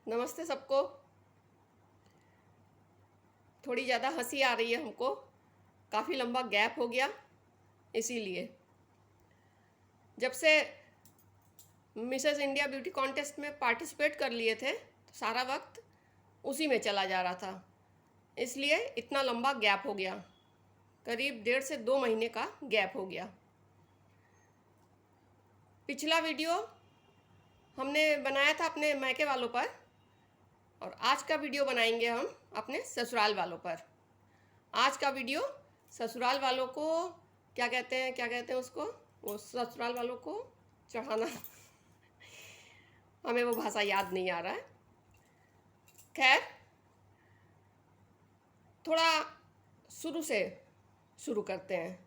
नमस्ते सबको। थोड़ी ज़्यादा हंसी आ रही है हमको, काफ़ी लंबा गैप हो गया इसीलिए। जब से मिसेस इंडिया ब्यूटी कॉन्टेस्ट में पार्टिसिपेट कर लिए थे तो सारा वक्त उसी में चला जा रहा था, इसलिए इतना लंबा गैप हो गया। करीब 1.5 से 2 महीने का गैप हो गया। पिछला वीडियो हमने बनाया था अपने मायके वालों पर और आज का वीडियो बनाएंगे हम अपने ससुराल वालों पर। आज का वीडियो ससुराल वालों को क्या कहते हैं उसको, वो ससुराल वालों को चढ़ाना हमें वो भाषा याद नहीं आ रहा है। खैर, थोड़ा शुरू से शुरू करते हैं।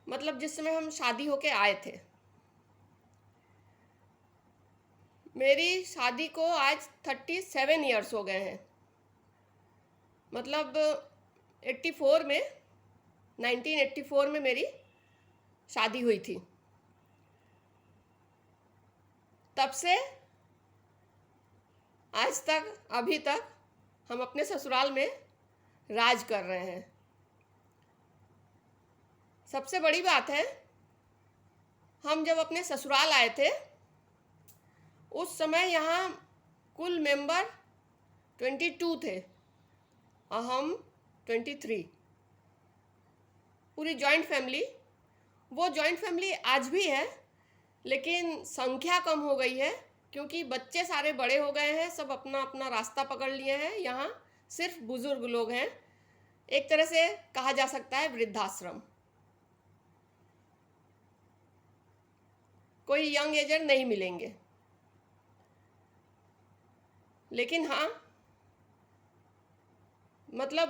मतलब जिस समय हम शादी होके आए थे, मेरी शादी को आज 37 ईयर्स हो गए हैं। मतलब 84 में 1984 में मेरी शादी हुई थी। तब से आज तक, अभी तक हम अपने ससुराल में राज कर रहे हैं। सबसे बड़ी बात है, हम जब अपने ससुराल आए थे उस समय यहाँ कुल मेंबर 22 थे और हम 23। पूरी जॉइंट फैमिली, वो जॉइंट फैमिली आज भी है लेकिन संख्या कम हो गई है क्योंकि बच्चे सारे बड़े हो गए हैं, सब अपना अपना रास्ता पकड़ लिए हैं। यहाँ सिर्फ बुजुर्ग लोग हैं, एक तरह से कहा जा सकता है वृद्धाश्रम। कोई यंग एजर नहीं मिलेंगे। लेकिन हाँ, मतलब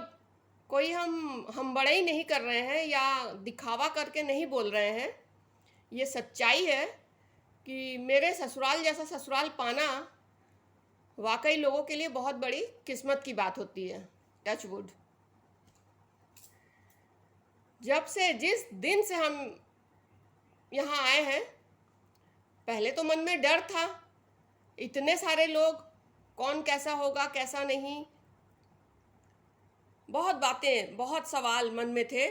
कोई हम बड़े ही नहीं कर रहे हैं या दिखावा करके नहीं बोल रहे हैं। ये सच्चाई है कि मेरे ससुराल जैसा ससुराल पाना वाकई लोगों के लिए बहुत बड़ी किस्मत की बात होती है। Touch wood. जब से, जिस दिन से हम यहाँ आए हैं, पहले तो मन में डर था, इतने सारे लोग, कौन कैसा होगा कैसा नहीं, बहुत बातें, बहुत सवाल मन में थे।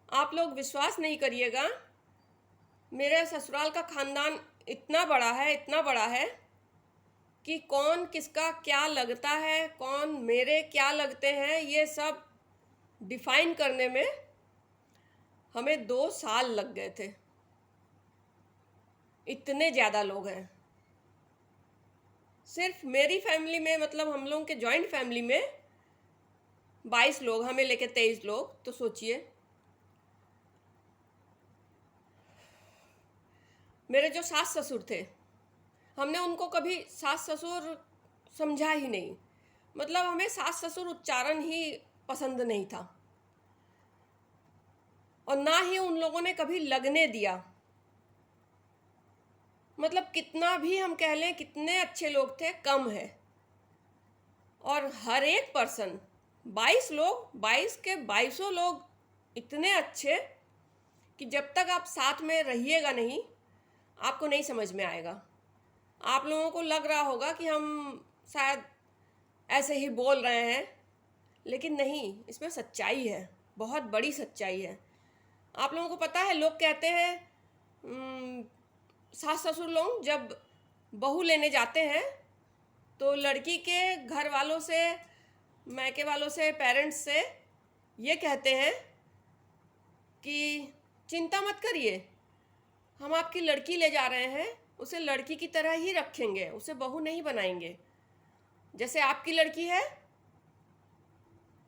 आप लोग विश्वास नहीं करिएगा, मेरे ससुराल का खानदान इतना बड़ा है, इतना बड़ा है कि कौन किसका क्या लगता है, कौन मेरे क्या लगते हैं, ये सब डिफाइन करने में हमें 2 साल लग गए थे। इतने ज़्यादा लोग हैं। सिर्फ मेरी फैमिली में, मतलब हम लोगों के जॉइंट फैमिली में 22 लोग, हमें लेके 23 लोग, तो सोचिए। मेरे जो सास ससुर थे, हमने उनको कभी सास ससुर समझा ही नहीं। मतलब हमें सास ससुर उच्चारण ही पसंद नहीं था और ना ही उन लोगों ने कभी लगने दिया। मतलब कितना भी हम कह लें कितने अच्छे लोग थे, कम है। और हर एक पर्सन, 22 लोग, 22 के 22 लोग इतने अच्छे कि जब तक आप साथ में रहिएगा नहीं, आपको नहीं समझ में आएगा। आप लोगों को लग रहा होगा कि हम शायद ऐसे ही बोल रहे हैं, लेकिन नहीं, इसमें सच्चाई है, बहुत बड़ी सच्चाई है। आप लोगों को पता है, लोग कहते हैं सास ससुर लोग जब बहू लेने जाते हैं तो लड़की के घर वालों से, मायके वालों से, पेरेंट्स से ये कहते हैं कि चिंता मत करिए, हम आपकी लड़की ले जा रहे हैं, उसे लड़की की तरह ही रखेंगे, उसे बहू नहीं बनाएंगे। जैसे आपकी लड़की है,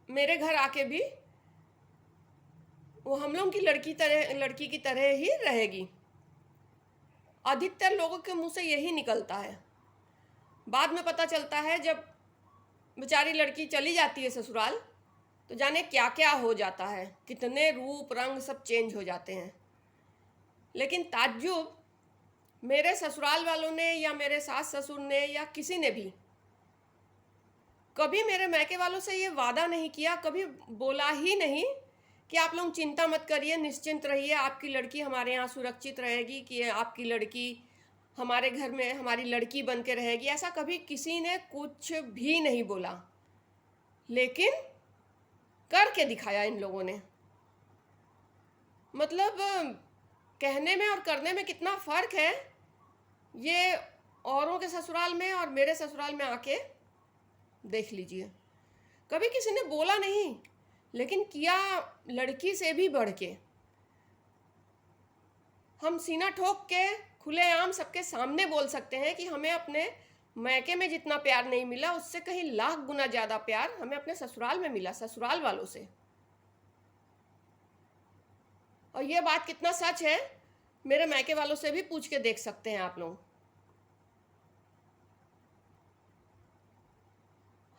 मेरे घर आके भी वो हम लोग की लड़की की तरह ही रहेगी। अधिकतर लोगों के मुंह से यही निकलता है। बाद में पता चलता है जब बेचारी लड़की चली जाती है ससुराल, तो जाने क्या क्या हो जाता है, कितने रूप रंग सब चेंज हो जाते हैं। लेकिन ताज्जुब, मेरे ससुराल वालों ने या मेरे सास ससुर ने या किसी ने भी कभी मेरे मायके वालों से ये वादा नहीं किया, कभी बोला ही नहीं कि आप लोग चिंता मत करिए, निश्चिंत रहिए, आपकी लड़की हमारे यहाँ सुरक्षित रहेगी, कि आपकी लड़की हमारे घर में हमारी लड़की बन के रहेगी, ऐसा कभी किसी ने कुछ भी नहीं बोला, लेकिन करके दिखाया इन लोगों ने। मतलब कहने में और करने में कितना फ़र्क है, ये औरों के ससुराल में और मेरे ससुराल में आके देख लीजिए। कभी किसी ने बोला नहीं, लेकिन किया लड़की से भी बढ़ के। हम सीना ठोक के खुलेआम सबके सामने बोल सकते हैं कि हमें अपने मैके में जितना प्यार नहीं मिला, उससे कहीं लाख गुना ज़्यादा प्यार हमें अपने ससुराल में मिला, ससुराल वालों से। और ये बात कितना सच है, मेरे मैके वालों से भी पूछ के देख सकते हैं आप लोग।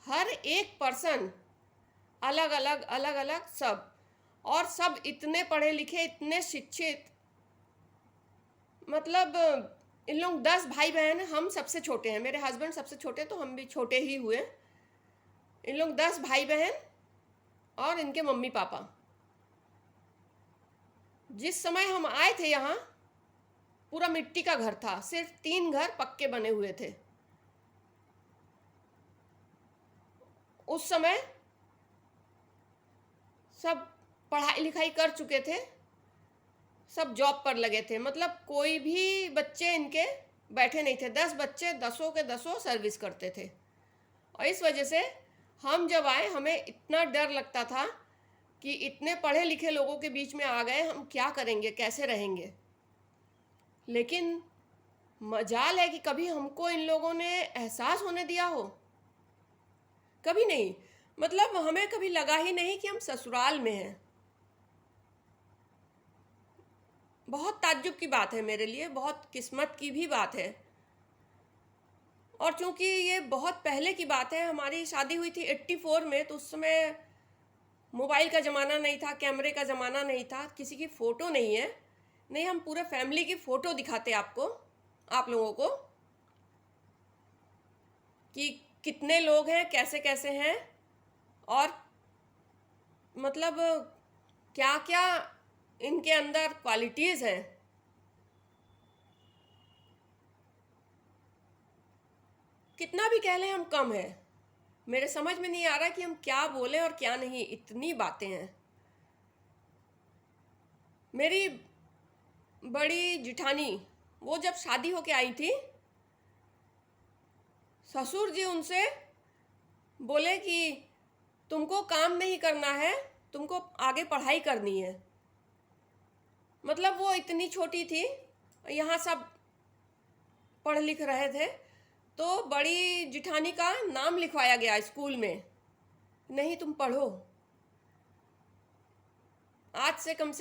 हर एक पर्सन अलग अलग अलग अलग सब, और सब इतने पढ़े लिखे, इतने शिक्षित। मतलब इन लोग 10 भाई बहन, हम सबसे छोटे हैं, मेरे हस्बैंड सबसे छोटे, तो हम भी छोटे ही हुए। इन लोग 10 भाई बहन और इनके मम्मी पापा। जिस समय हम आए थे यहाँ, पूरा मिट्टी का घर था, सिर्फ 3 घर पक्के बने हुए थे। उस समय सब पढ़ाई लिखाई कर चुके थे, सब जॉब पर लगे थे। मतलब कोई भी बच्चे इनके बैठे नहीं थे। 10 बच्चे, 10 के 10 सर्विस करते थे। और इस वजह से हम जब आए, हमें इतना डर लगता था कि इतने पढ़े लिखे लोगों के बीच में आ गए, हम क्या करेंगे, कैसे रहेंगे। लेकिन मजाल है कि कभी हमको इन लोगों ने एहसास होने दिया हो, कभी नहीं। मतलब हमें कभी लगा ही नहीं कि हम ससुराल में हैं। बहुत ताज्जुब की बात है मेरे लिए, बहुत किस्मत की भी बात है। और चूंकि ये बहुत पहले की बात है, हमारी शादी हुई थी 84 में, तो उस समय मोबाइल का ज़माना नहीं था, कैमरे का ज़माना नहीं था, किसी की फ़ोटो नहीं है। नहीं, हम पूरे फैमिली की फ़ोटो दिखाते आपको, आप लोगों को, कि कितने लोग हैं, कैसे कैसे हैं, और मतलब क्या क्या इनके अंदर क्वालिटीज़ हैं। कितना भी कह लें हम कम है। मेरे समझ में नहीं आ रहा कि हम क्या बोलें और क्या नहीं, इतनी बातें हैं। मेरी बड़ी जिठानी, वो जब शादी होके आई थी, ससुर जी उनसे बोले कि तुमको काम नहीं करना है, तुमको आगे पढ़ाई करनी है। मतलब वो इतनी छोटी थी, यहाँ सब पढ़ लिख रहे थे, तो बड़ी जिठानी का नाम लिखवाया गया स्कूल में, नहीं तुम पढ़ो। आज से कम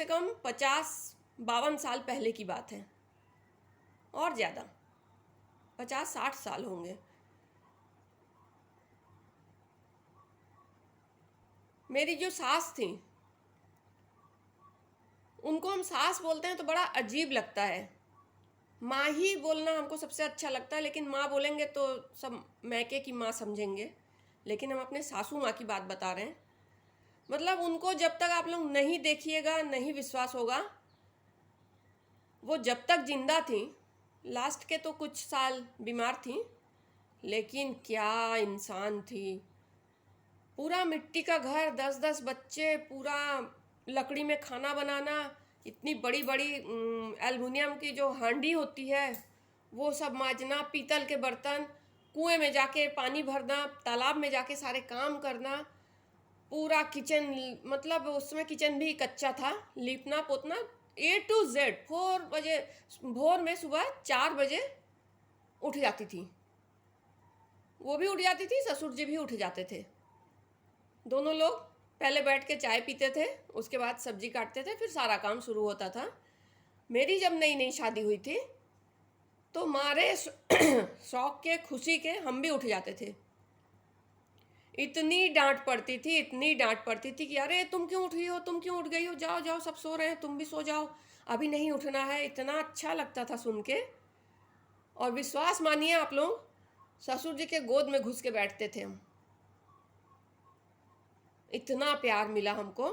50-52 साल पहले की बात है, और ज़्यादा 50-60 साल होंगे। मेरी जो सास थी, उनको हम सास बोलते हैं तो बड़ा अजीब लगता है। माँ ही बोलना हमको सबसे अच्छा लगता है, लेकिन माँ बोलेंगे तो सब मैके की माँ समझेंगे। लेकिन हम अपने सासू माँ की बात बता रहे हैं। मतलब उनको जब तक आप लोग नहीं देखिएगा, नहीं विश्वास होगा। वो जब तक जिंदा थी, लास्ट के तो कुछ साल बीमार थी, लेकिन क्या इंसान थी। पूरा मिट्टी का घर, 10-10 बच्चे, पूरा लकड़ी में खाना बनाना, इतनी बड़ी बड़ी एल्युमिनियम की जो हांडी होती है वो सब माजना, पीतल के बर्तन, कुएं में जाके पानी भरना, तालाब में जाके सारे काम करना, पूरा किचन, मतलब उसमें किचन भी कच्चा था, लीपना पोतना A to Z। 4 बजे भोर में, सुबह 4 बजे उठ जाती थी। वो भी उठ जाती थी, ससुर जी भी उठ जाते थे। दोनों लोग पहले बैठ के चाय पीते थे, उसके बाद सब्जी काटते थे, फिर सारा काम शुरू होता था। मेरी जब नई नई शादी हुई थी, तो मारे शौक के, खुशी के हम भी उठ जाते थे। इतनी डांट पड़ती थी, इतनी डांट पड़ती थी कि अरे तुम क्यों उठ गई हो, तुम क्यों उठ गई हो, जाओ जाओ सब सो रहे हैं, तुम भी सो जाओ, अभी नहीं उठना है। इतना अच्छा लगता था सुन के। और विश्वास मानिए आप लोग, ससुर जी के गोद में घुस के बैठते थे हम। इतना प्यार मिला हमको।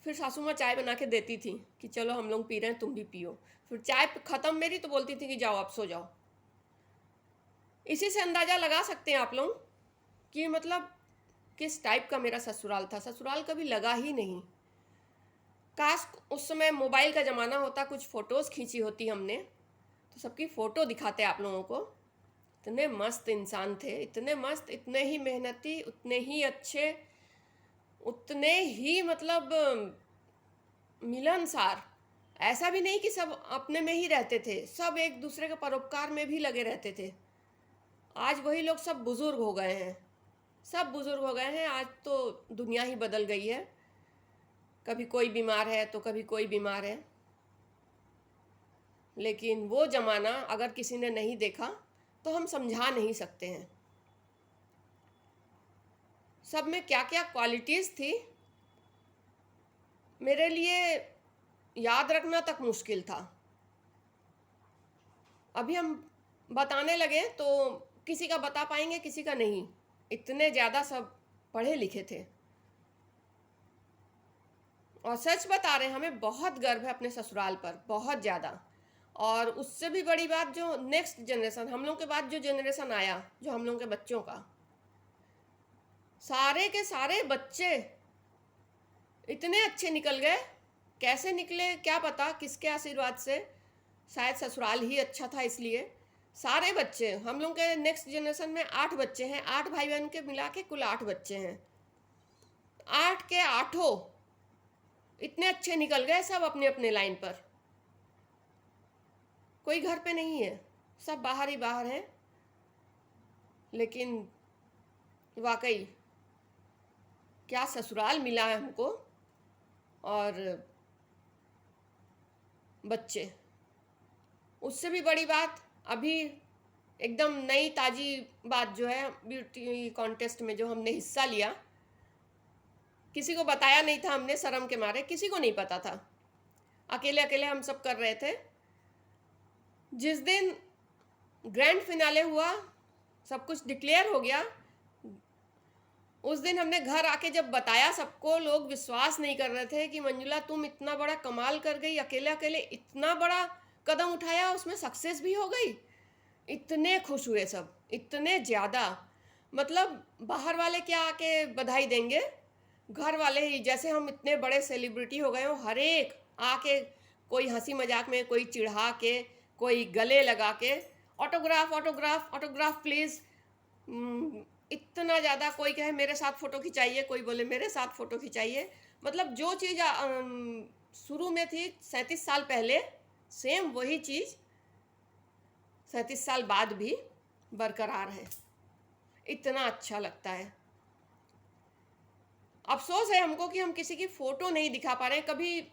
फिर सासू माँ चाय बना के देती थी कि चलो हम लोग पी रहे हैं, तुम भी पियो। फिर चाय ख़त्म मेरी तो बोलती थी कि जाओ आप सो जाओ। इसी से अंदाज़ा लगा सकते हैं आप लोग कि मतलब किस टाइप का मेरा ससुराल था। ससुराल कभी लगा ही नहीं। काश उस समय मोबाइल का ज़माना होता, कुछ फ़ोटोज़ खींची होती हमने तो सबकी फ़ोटो दिखाते आप लोगों को। इतने मस्त इंसान थे, इतने मस्त, इतने ही मेहनती, उतने ही अच्छे, उतने ही मतलब मिलनसार। ऐसा भी नहीं कि सब अपने में ही रहते थे, सब एक दूसरे के परोपकार में भी लगे रहते थे। आज वही लोग सब बुज़ुर्ग हो गए हैं, सब बुज़ुर्ग हो गए हैं। आज तो दुनिया ही बदल गई है, कभी कोई बीमार है तो कभी कोई बीमार है। लेकिन वो ज़माना अगर किसी ने नहीं देखा तो हम समझा नहीं सकते हैं। सब में क्या क्या क्वालिटीज़ थी, मेरे लिए याद रखना तक मुश्किल था। अभी हम बताने लगे तो किसी का बता पाएंगे, किसी का नहीं। इतने ज़्यादा सब पढ़े लिखे थे। और सच बता रहे हैं, हमें बहुत गर्व है अपने ससुराल पर, बहुत ज़्यादा। और उससे भी बड़ी बात, जो नेक्स्ट जनरेशन, हम लोग के बाद जो जनरेशन आया, जो हम लोग के बच्चों का, सारे के सारे बच्चे इतने अच्छे निकल गए। कैसे निकले क्या पता, किसके आशीर्वाद से, शायद ससुराल ही अच्छा था इसलिए। सारे बच्चे हम लोग के नेक्स्ट जनरेशन में 8 बच्चे हैं, 8 भाई बहन के मिला के कुल 8 बच्चे हैं। 8 के 8 इतने अच्छे निकल गए, सब अपने अपने लाइन पर। कोई घर पे नहीं है, सब बाहर ही बाहर हैं। लेकिन वाकई क्या ससुराल मिला है हमको। और बच्चे, उससे भी बड़ी बात, अभी एकदम नई ताज़ी बात जो है, ब्यूटी कॉन्टेस्ट में जो हमने हिस्सा लिया, किसी को बताया नहीं था हमने, शर्म के मारे, किसी को नहीं पता था, अकेले अकेले हम सब कर रहे थे। जिस दिन ग्रैंड फिनाले हुआ, सब कुछ डिक्लेयर हो गया, उस दिन हमने घर आके जब बताया सबको, लोग विश्वास नहीं कर रहे थे कि मंजुला तुम इतना बड़ा कमाल कर गई, अकेले अकेले इतना बड़ा कदम उठाया, उसमें सक्सेस भी हो गई। इतने खुश हुए सब, इतने ज़्यादा। मतलब बाहर वाले क्या आके बधाई देंगे, घर वाले ही, जैसे हम इतने बड़े सेलिब्रिटी हो गए हो, हर एक आके, कोई हंसी मजाक में, कोई चिढ़ा के, कोई गले लगा के, ऑटोग्राफ ऑटोग्राफ ऑटोग्राफ प्लीज़। इतना ज़्यादा, कोई कहे मेरे साथ फ़ोटो खिंचाइए, कोई बोले मेरे साथ फ़ोटो खिंचाइए। मतलब जो चीज़ शुरू में थी 37 साल पहले, सेम वही चीज़ 37 साल बाद भी बरकरार है। इतना अच्छा लगता है। अफसोस है हमको कि हम किसी की फ़ोटो नहीं दिखा पा रहे हैं। कभी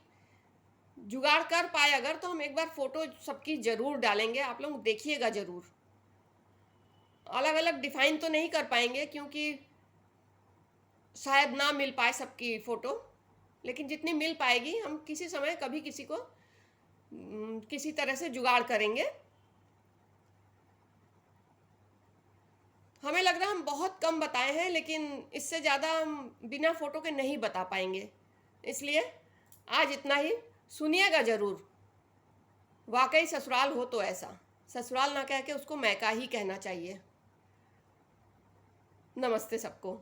जुगाड़ कर पाए अगर, तो हम एक बार फ़ोटो सबकी ज़रूर डालेंगे, आप लोग देखिएगा ज़रूर। अलग अलग डिफ़ाइन तो नहीं कर पाएंगे क्योंकि शायद ना मिल पाए सबकी फ़ोटो, लेकिन जितनी मिल पाएगी हम किसी समय कभी किसी को किसी तरह से जुगाड़ करेंगे। हमें लग रहा है हम बहुत कम बताए हैं, लेकिन इससे ज़्यादा हम बिना फ़ोटो के नहीं बता पाएंगे। इसलिए आज इतना ही, सुनिएगा ज़रूर। वाकई ससुराल हो तो ऐसा, ससुराल ना कह के उसको मैका ही कहना चाहिए। नमस्ते सबको।